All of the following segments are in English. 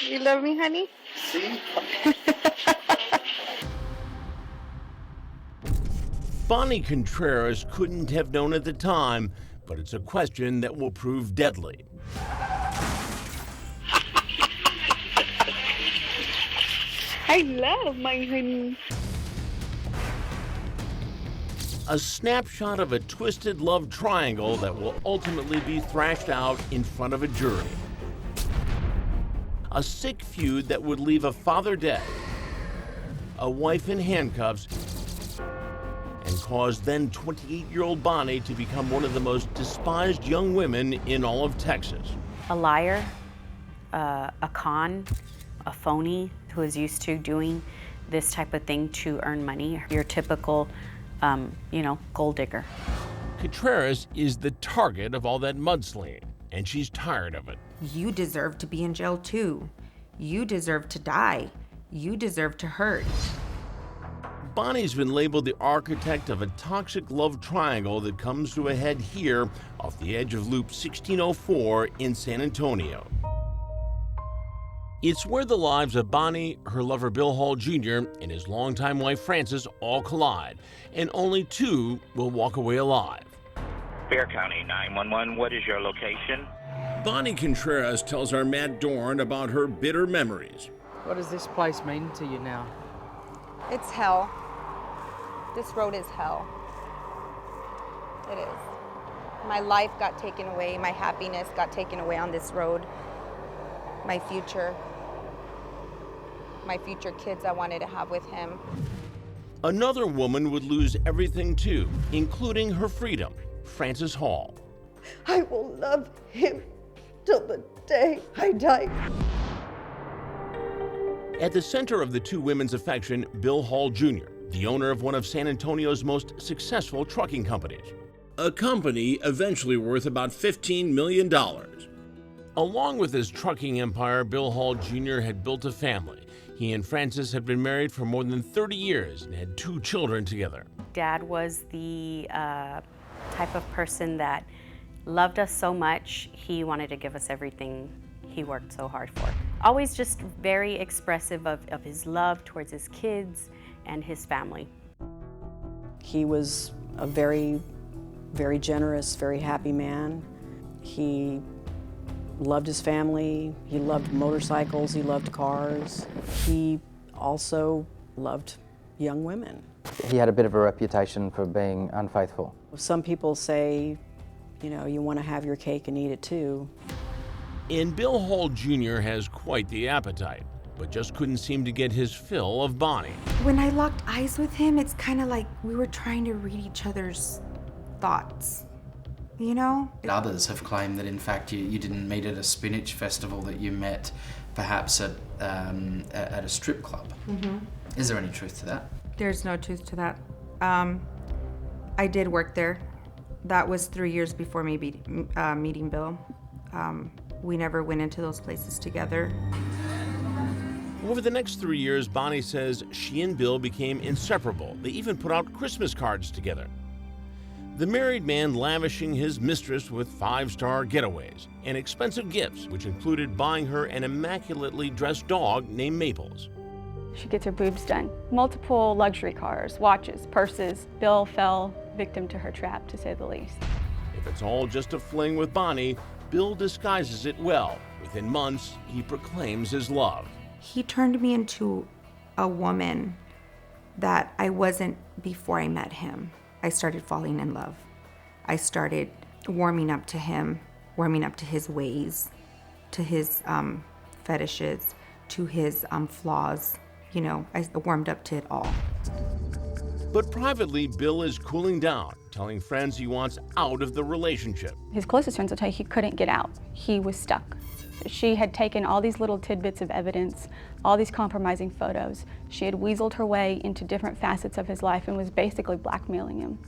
You love me, honey? See? Bonnie Contreras couldn't have known at the time, but it's a question that will prove deadly. I love my honey. A snapshot of a twisted love triangle that will ultimately be thrashed out in front of a jury. A sick feud that would leave a father dead, a wife in handcuffs, and caused then 28-year-old Bonnie to become one of the most despised young women in all of Texas. A liar, a con, a phony who is used to doing this type of thing to earn money. Your typical, gold digger. Contreras is the target of all that mudslinging, and she's tired of it. You deserve to be in jail too. You deserve to die. You deserve to hurt. Bonnie's been labeled the architect of a toxic love triangle that comes to a head here off the edge of Loop 1604 in San Antonio. It's where the lives of Bonnie, her lover Bill Hall Jr., and his longtime wife Frances all collide, and only two will walk away alive. Bear County 911, what is your location? Bonnie Contreras tells our Matt Dorn about her bitter memories. What does this place mean to you now? It's hell. This road is hell. It is. My life got taken away. My happiness got taken away on this road. My future kids I wanted to have with him. Another woman would lose everything too, including her freedom, Frances Hall. I will love him till the day I die. At the center of the two women's affection, Bill Hall Jr., the owner of one of San Antonio's most successful trucking companies. A company eventually worth about $15 million. Along with his trucking empire, Bill Hall Jr. had built a family. He and Frances had been married for more than 30 years and had 2 children together. Dad was the type of person that loved us so much, he wanted to give us everything he worked so hard for. Always just very expressive of his love towards his kids and his family. He was a very, very generous, very happy man. He loved his family, he loved motorcycles, he loved cars. He also loved young women. He had a bit of a reputation for being unfaithful. Some people say, you want to have your cake and eat it too. And Bill Hall Jr. has quite the appetite, but just couldn't seem to get his fill of Bonnie. When I locked eyes with him, it's kind of like we were trying to read each other's thoughts, Others have claimed that in fact you didn't meet at a spinach festival, that you met perhaps at a strip club. Mm-hmm. Is there any truth to that? There's no truth to that. I did work there. That was 3 years before me meeting Bill. We never went into those places together. Over the next 3 years, Bonnie says she and Bill became inseparable. They even put out Christmas cards together. The married man lavishing his mistress with 5-star getaways and expensive gifts, which included buying her an immaculately dressed dog named Maples. She gets her boobs done. Multiple luxury cars, watches, purses. Bill fell victim to her trap, to say the least. If it's all just a fling with Bonnie, Bill disguises it well. Within months, he proclaims his love. He turned me into a woman that I wasn't before I met him. I started falling in love. I started warming up to him, warming up to his ways, to his fetishes, to his flaws. I warmed up to it all. But privately, Bill is cooling down, telling friends he wants out of the relationship. His closest friends will tell you he couldn't get out. He was stuck. She had taken all these little tidbits of evidence, all these compromising photos. She had weaseled her way into different facets of his life and was basically blackmailing him.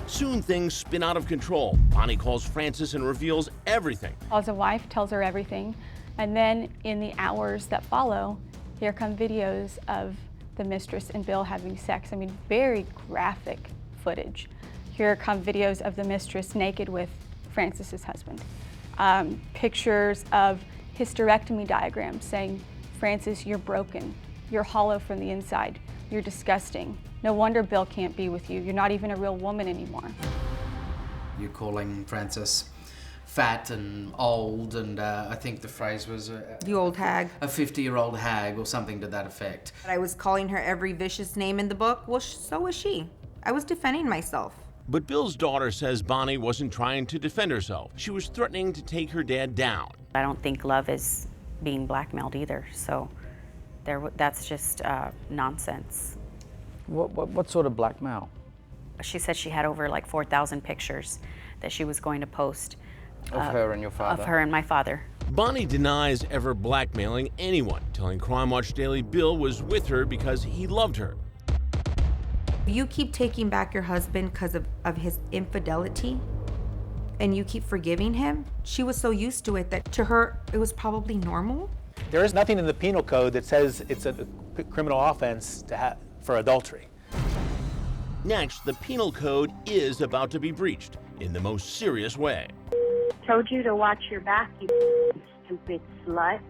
Soon things spin out of control. Bonnie calls Frances and reveals everything. As a wife, tells her everything. And then in the hours that follow, here come videos of the mistress and Bill having sex. Very graphic footage. Here come videos of the mistress naked with Frances's husband. Pictures of hysterectomy diagrams saying, "Frances, you're broken. You're hollow from the inside. You're disgusting. No wonder Bill can't be with you. You're not even a real woman anymore." You're calling Frances fat and old, and I think the phrase was The old hag. a 50-year-old hag or something to that effect. I was calling her every vicious name in the book. Well, so was she. I was defending myself. But Bill's daughter says Bonnie wasn't trying to defend herself. She was threatening to take her dad down. I don't think love is being blackmailed either, so that's just nonsense. What sort of blackmail? She said she had over like 4,000 pictures that she was going to post. Of her and your father? Of her and my father. Bonnie denies ever blackmailing anyone, telling Crime Watch Daily Bill was with her because he loved her. You keep taking back your husband because of his infidelity, and you keep forgiving him. She was so used to it that to her it was probably normal. There is nothing in the penal code that says it's a criminal offense for adultery. Next, the penal code is about to be breached in the most serious way. Told you to watch your back, you stupid slut.